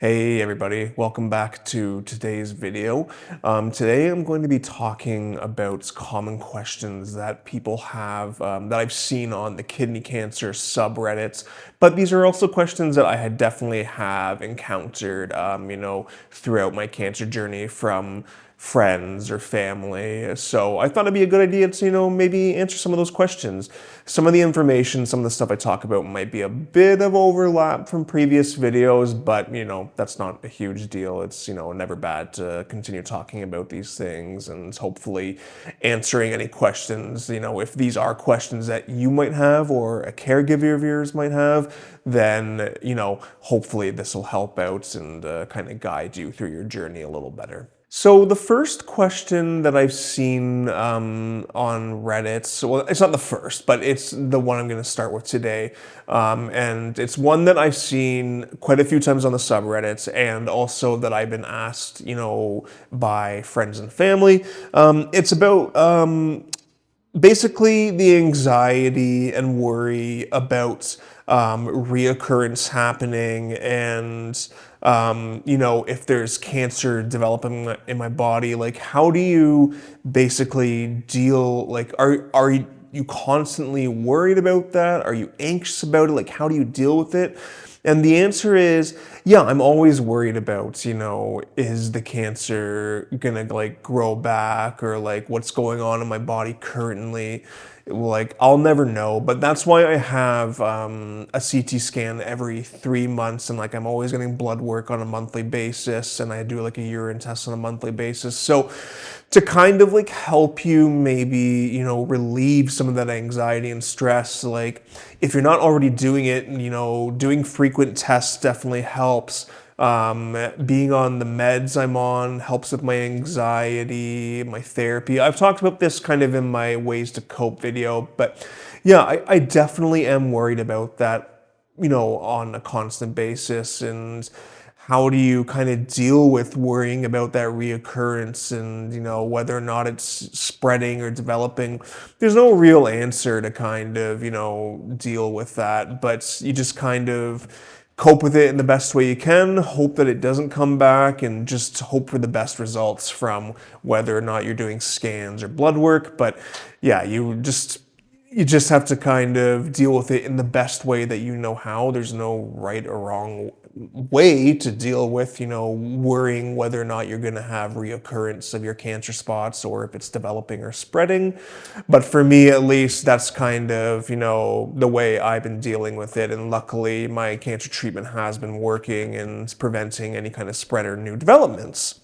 Hey everybody, welcome back to today's video. Today I'm going to be talking about common questions that people have that I've seen on the kidney cancer subreddits, but these are also questions that I had definitely have encountered, throughout my cancer journey from friends or family. So I thought it'd be a good idea to, maybe answer some of those questions. Some of the information, some of the stuff I talk about might be a bit of overlap from previous videos, but, that's not a huge deal. It's, never bad to continue talking about these things and hopefully answering any questions. If these are questions that you might have or a caregiver of yours might have, then, hopefully this will help out and kind of guide you through your journey a little better. So the first question that I've seen on Reddit, well, it's not the first, but it's the one I'm going to start with today. And it's one that I've seen quite a few times on the subreddits and also that I've been asked, by friends and family. It's about basically the anxiety and worry about reoccurrence happening and if there's cancer developing in my body, like how do you basically deal, like are you constantly worried about that? Are you anxious about it? Like how do you deal with it? And the answer is, yeah, I'm always worried about, is the cancer gonna like grow back or like what's going on in my body currently? Like I'll never know, but that's why I have a CT scan every 3 months, and like I'm always getting blood work on a monthly basis, and I do like a urine test on a monthly basis. So to kind of like help you maybe, relieve some of that anxiety and stress, like if you're not already doing it, doing frequent tests definitely helps. Being on the meds I'm on helps with my anxiety, my therapy. I've talked about this kind of in my ways to cope video, but yeah, I definitely am worried about that, on a constant basis. And how do you kind of deal with worrying about that reoccurrence and, whether or not it's spreading or developing? There's no real answer to kind of, deal with that, but you just kind of cope with it in the best way you can, hope that it doesn't come back, and just hope for the best results from whether or not you're doing scans or blood work. But yeah, you just have to kind of deal with it in the best way that you know how. There's no right or wrong way to deal with, worrying whether or not you're going to have reoccurrence of your cancer spots or if it's developing or spreading. But for me, at least, that's kind of, the way I've been dealing with it. And luckily, my cancer treatment has been working and preventing any kind of spread or new developments.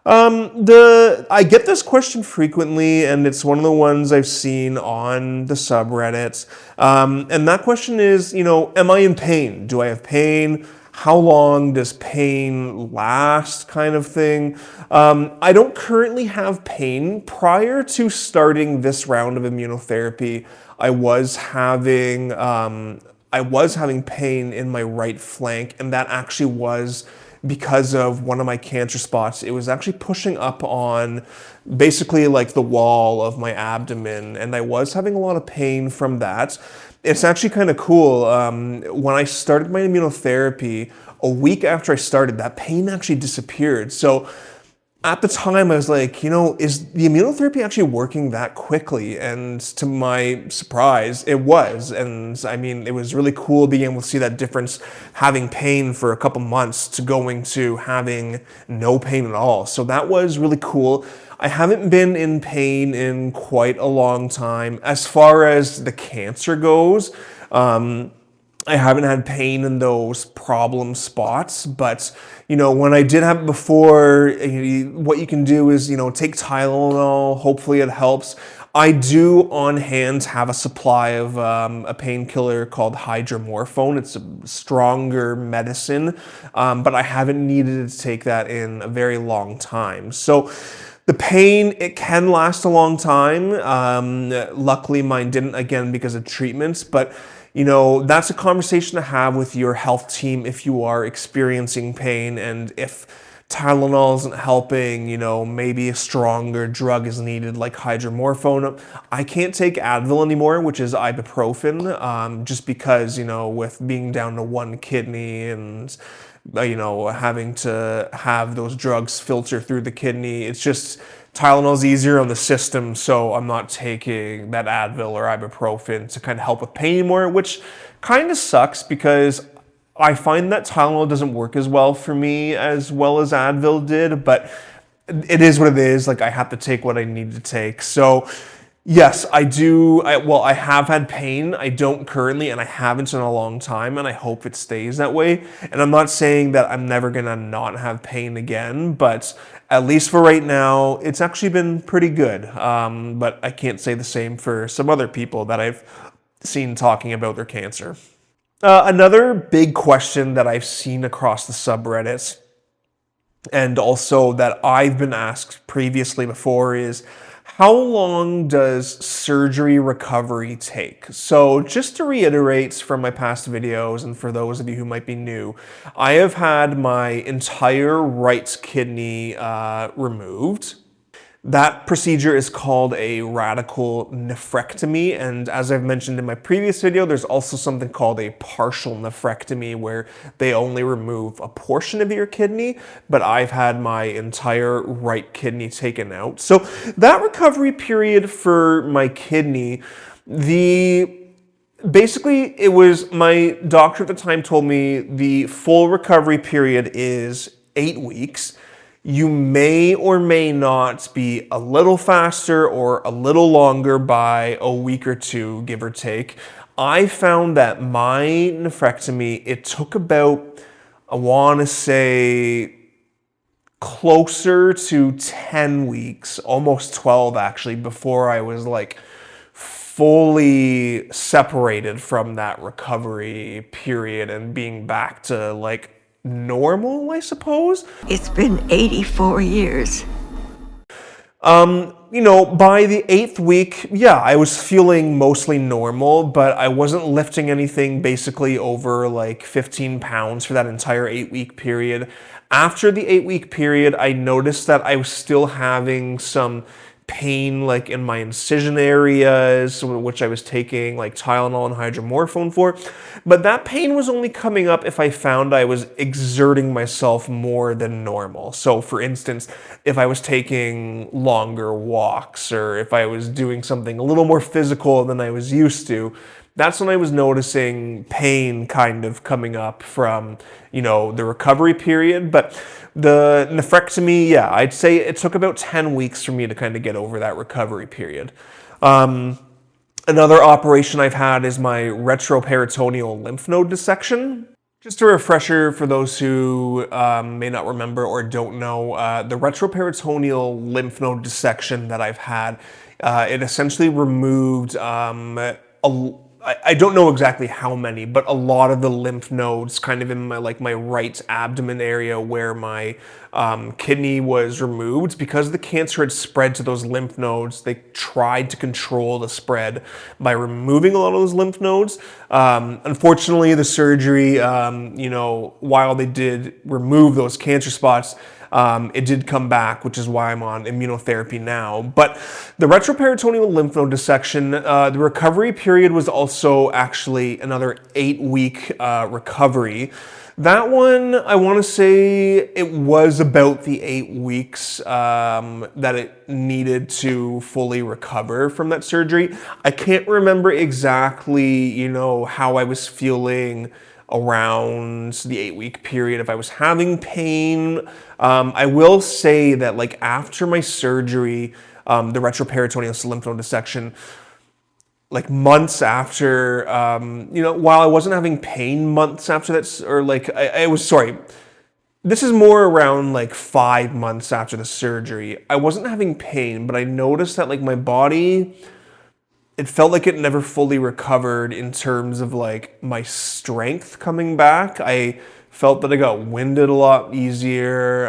I get this question frequently, and it's one of the ones I've seen on the subreddits. And that question is, am I in pain? Do I have pain? How long does pain last, kind of thing? I don't currently have pain. Prior to starting this round of immunotherapy, I was having pain in my right flank, and that actually was because of one of my cancer spots. It was actually pushing up on basically like the wall of my abdomen, and I was having a lot of pain from that. It's actually kind of cool. When I started my immunotherapy, a week after I started, that pain actually disappeared. So at the time, I was like, is the immunotherapy actually working that quickly? And to my surprise, it was. And I mean, it was really cool being able to see that difference, having pain for a couple months to going to having no pain at all. So that was really cool. I haven't been in pain in quite a long time. As far as the cancer goes, I haven't had pain in those problem spots, but when I did have it before, what you can do is, take Tylenol. Hopefully it helps. I do on hand have a supply of a painkiller called hydromorphone. It's a stronger medicine, but I haven't needed to take that in a very long time. So the pain, it can last a long time. Luckily, mine didn't, again, because of treatments, but that's a conversation to have with your health team if you are experiencing pain, and if Tylenol isn't helping, maybe a stronger drug is needed like hydromorphone. I can't take Advil anymore, which is ibuprofen, just because, with being down to one kidney and having to have those drugs filter through the kidney. It's just Tylenol's easier on the system, so I'm not taking that Advil or ibuprofen to kind of help with pain anymore, which kind of sucks because I find that Tylenol doesn't work as well for me as well as Advil did, but it is what it is. Like, I have to take what I need to take. So yes, I do. I have had pain. I don't currently, and I haven't in a long time, and I hope it stays that way. And I'm not saying that I'm never gonna not have pain again, but at least for right now, it's actually been pretty good. But I can't say the same for some other people that I've seen talking about their cancer. Another big question that I've seen across the subreddits, and also that I've been asked previously before, is how long does surgery recovery take? So just to reiterate from my past videos, and for those of you who might be new, I have had my entire right kidney removed. That procedure is called a radical nephrectomy, and as I've mentioned in my previous video, there's also something called a partial nephrectomy where they only remove a portion of your kidney, but I've had my entire right kidney taken out. So that recovery period for my kidney, basically it was, my doctor at the time told me the full recovery period is 8 weeks. You may or may not be a little faster or a little longer by a week or two, give or take. I found that my nephrectomy, it took about, I want to say, closer to 10 weeks, almost 12 actually, before I was like fully separated from that recovery period and being back to like normal, I suppose. It's been 84 years. By the 8th week, yeah, I was feeling mostly normal, but I wasn't lifting anything basically over like 15 pounds for that entire 8-week period. After the 8-week period, I noticed that I was still having some pain like in my incision areas, which I was taking like Tylenol and hydromorphone for. But that pain was only coming up if I found I was exerting myself more than normal. So for instance, if I was taking longer walks or if I was doing something a little more physical than I was used to, that's when I was noticing pain kind of coming up from, the recovery period. But the nephrectomy, yeah, I'd say it took about 10 weeks for me to kind of get over that recovery period. Another operation I've had is my retroperitoneal lymph node dissection. Just a refresher for those who may not remember or don't know, the retroperitoneal lymph node dissection that I've had, it essentially removed I don't know exactly how many, but a lot of the lymph nodes kind of in my right abdomen area where my kidney was removed. Because the cancer had spread to those lymph nodes, they tried to control the spread by removing a lot of those lymph nodes. Unfortunately, the surgery, while they did remove those cancer spots, it did come back, which is why I'm on immunotherapy now. But the retroperitoneal lymph node dissection, the recovery period was also actually another 8-week recovery. That one, I want to say it was about the 8 weeks that it needed to fully recover from that surgery. I can't remember exactly, how I was feeling around the 8-week period, if I was having pain. I will say that after my surgery, the retroperitoneal lymph node dissection, months after, while I wasn't having pain months after that, or I was, sorry, this is more around 5 months after the surgery. I wasn't having pain, but I noticed that my body, it felt like it never fully recovered in terms of my strength coming back. I felt that I got winded a lot easier.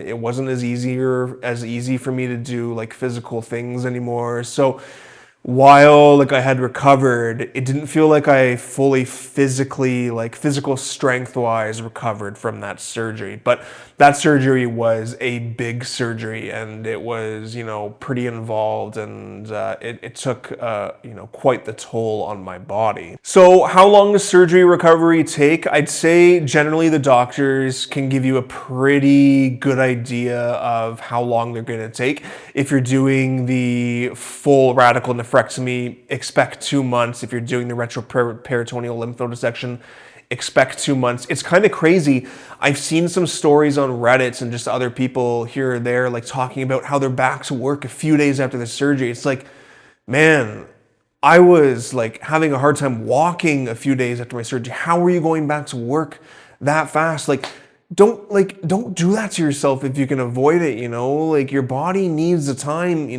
It wasn't as easy for me to do physical things anymore. So while like I had recovered, it didn't feel like I fully physically, like physical strength wise, recovered from that surgery. But that surgery was a big surgery, and it was, pretty involved, and it took, quite the toll on my body. So how long does surgery recovery take? I'd say generally the doctors can give you a pretty good idea of how long they're going to take. If you're doing the full radical nephrectomy, expect 2 months. If you're doing the retroperitoneal lymph node dissection, expect 2 months. It's kind of crazy. I've seen some stories on Reddit and just other people here or there, like talking about how they're back to work a few days after the surgery. It's like, man, I was like having a hard time walking a few days after my surgery. How are you going back to work that fast? Don't do that to yourself if you can avoid it, Like your body needs the time,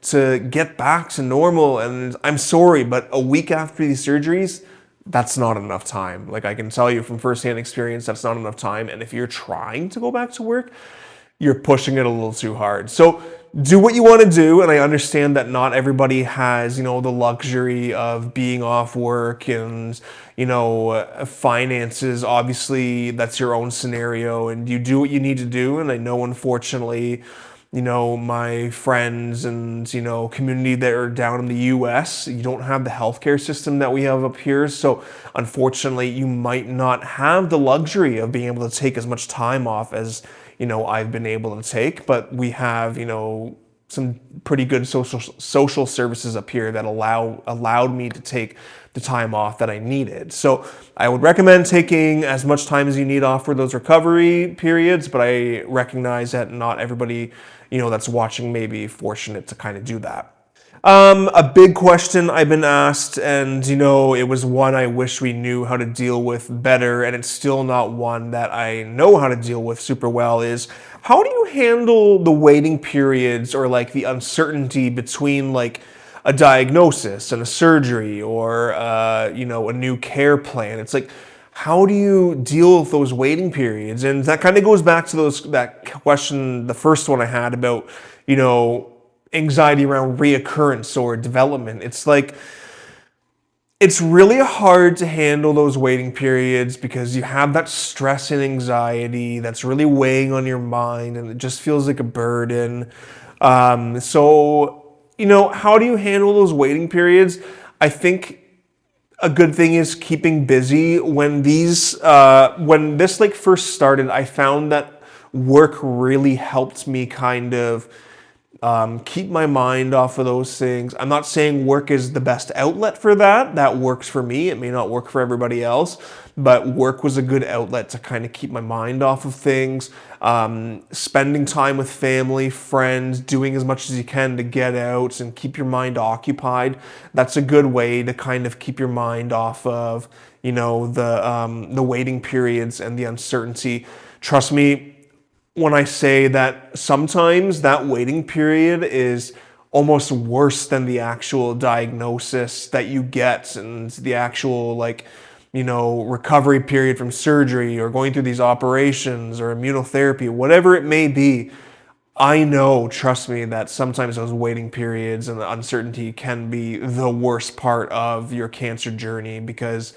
to get back to normal. And I'm sorry, but a week after these surgeries, that's not enough time. Like I can tell you from firsthand experience, that's not enough time. And if you're trying to go back to work, you're pushing it a little too hard. So do what you want to do. And I understand that not everybody has, the luxury of being off work and, finances. Obviously, that's your own scenario and you do what you need to do. And I know, unfortunately, my friends and, community that are down in the US, you don't have the healthcare system that we have up here. So unfortunately, you might not have the luxury of being able to take as much time off as, I've been able to take, but we have, some pretty good social services up here that allowed me to take the time off that I needed. So I would recommend taking as much time as you need off for those recovery periods, but I recognize that not everybody, that's watching may be fortunate to kind of do that. A big question I've been asked, and it was one I wish we knew how to deal with better, and it's still not one that I know how to deal with super well, is how do you handle the waiting periods or like the uncertainty between like a diagnosis and a surgery or, a new care plan? It's like, how do you deal with those waiting periods? And that kind of goes back to that question, the first one I had about, anxiety around reoccurrence or development. It's like, it's really hard to handle those waiting periods because you have that stress and anxiety that's really weighing on your mind and it just feels like a burden. So, how do you handle those waiting periods? I think a good thing is keeping busy. When this like first started, I found that work really helped me kind of keep my mind off of those things. I'm not saying work is the best outlet for that. That works for me. It may not work for everybody else, but work was a good outlet to kind of keep my mind off of things. Spending time with family, friends, doing as much as you can to get out and keep your mind occupied. That's a good way to kind of keep your mind off of, the waiting periods and the uncertainty. Trust me, when I say that sometimes that waiting period is almost worse than the actual diagnosis that you get and the actual recovery period from surgery or going through these operations or immunotherapy, whatever it may be. I know, trust me, that sometimes those waiting periods and the uncertainty can be the worst part of your cancer journey because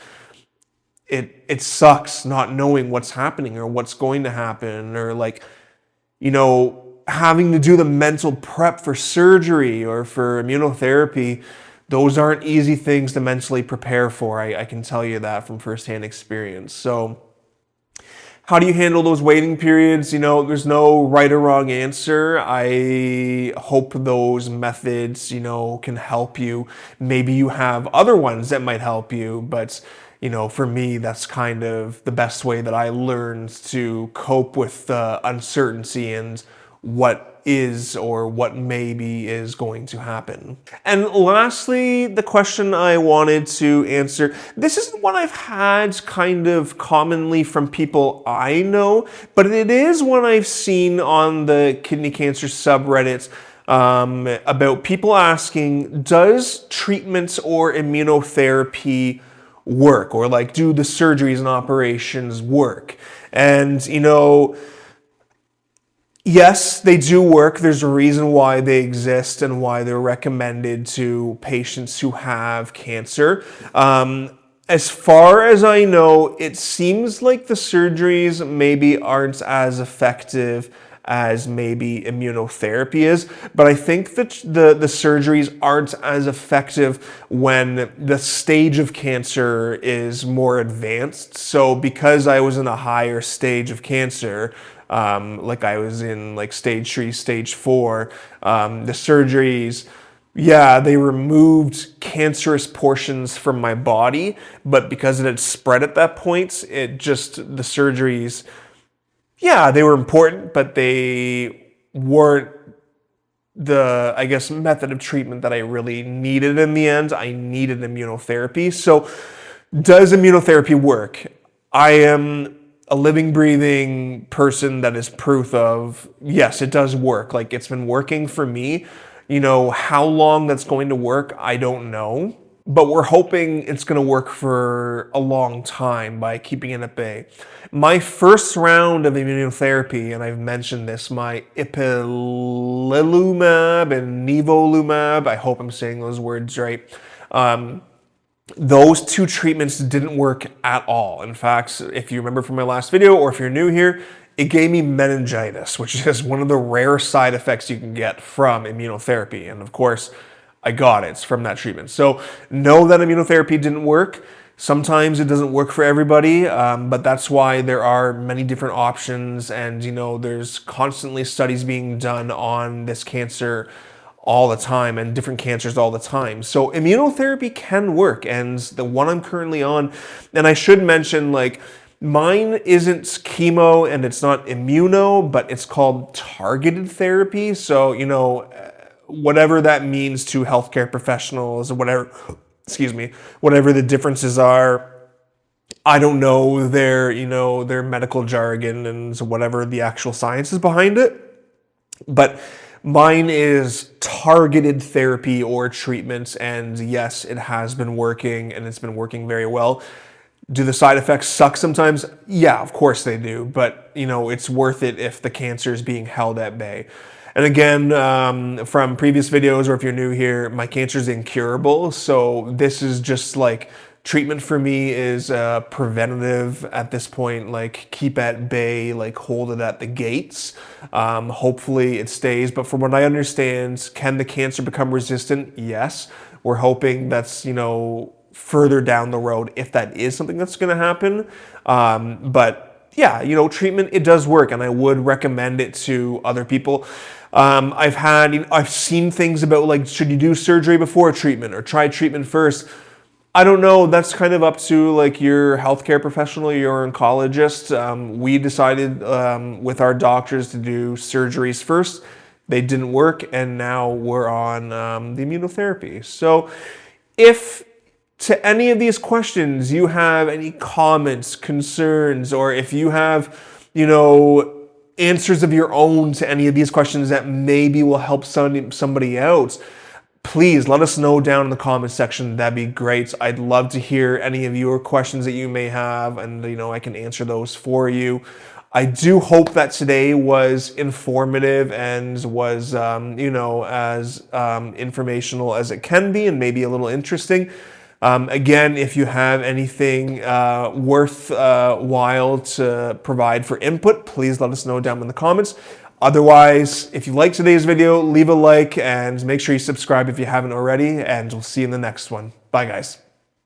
it sucks not knowing what's happening or what's going to happen or having to do the mental prep for surgery or for immunotherapy. Those aren't easy things to mentally prepare for. I can tell you that from firsthand experience. So how do you handle those waiting periods? There's no right or wrong answer. I hope those methods, can help you. Maybe you have other ones that might help you, but for me, that's kind of the best way that I learned to cope with the uncertainty and what is or what maybe is going to happen. And lastly, the question I wanted to answer, this isn't one I've had kind of commonly from people I know, but it is one I've seen on the kidney cancer subreddit about people asking, does treatments or immunotherapy work, or do the surgeries and operations work? And Yes, they do work. There's a reason why they exist and why they're recommended to patients who have cancer. As far as I know, it seems like the surgeries maybe aren't as effective as maybe immunotherapy is, but I think that the surgeries aren't as effective when the stage of cancer is more advanced. So because I was in a higher stage of cancer, like I was in like stage 3, stage 4, the surgeries, yeah, they removed cancerous portions from my body, but because it had spread at that point, the surgeries, yeah, they were important, but they weren't the, I guess, method of treatment that I really needed in the end. I needed immunotherapy. So, does immunotherapy work? I am a living, breathing person that is proof of, yes, it does work. Like, it's been working for me. How long that's going to work, I don't know. But we're hoping it's going to work for a long time by keeping it at bay. My first round of immunotherapy, and I've mentioned this, my ipilimumab and nivolumab, I hope I'm saying those words right, those two treatments didn't work at all. In fact, if you remember from my last video, or if you're new here, it gave me meningitis, which is one of the rare side effects you can get from immunotherapy. And of course, I got it from that treatment. So know that immunotherapy didn't work. Sometimes it doesn't work for everybody, but that's why there are many different options. And, there's constantly studies being done on this cancer all the time and different cancers all the time. So immunotherapy can work. And the one I'm currently on, and I should mention, like, mine isn't chemo and it's not immuno, but it's called targeted therapy. So, whatever that means to healthcare professionals or whatever, whatever the differences are, I don't know their medical jargon and whatever the actual science is behind it. But mine is targeted therapy or treatments, and yes, it has been working and it's been working very well. Do the side effects suck sometimes? Yeah, of course they do, but it's worth it if the cancer is being held at bay. And again, from previous videos, or if you're new here, my cancer is incurable. So this is just like treatment for me is preventative at this point, like keep at bay, like hold it at the gates. Hopefully it stays. But from what I understand, can the cancer become resistant? Yes. We're hoping that's, further down the road if that is something that's going to happen. But yeah, treatment, it does work, and I would recommend it to other people. I've seen things about, like, should you do surgery before treatment or try treatment first? I don't know. That's kind of up to like your healthcare professional, your oncologist. We decided with our doctors to do surgeries first. They didn't work, and now we're on the immunotherapy. So if to any of these questions you have any comments, concerns, or if you have, answers of your own to any of these questions that maybe will help somebody out, please let us know down in the comment section. That'd be great. I'd love to hear any of your questions that you may have, and I can answer those for you. I do hope that today was informative and was as informational as it can be, and maybe a little interesting. Again, if you have anything worthwhile to provide for input, please let us know down in the comments. Otherwise, if you liked today's video, leave a like and make sure you subscribe if you haven't already, and we'll see you in the next one. Bye, guys.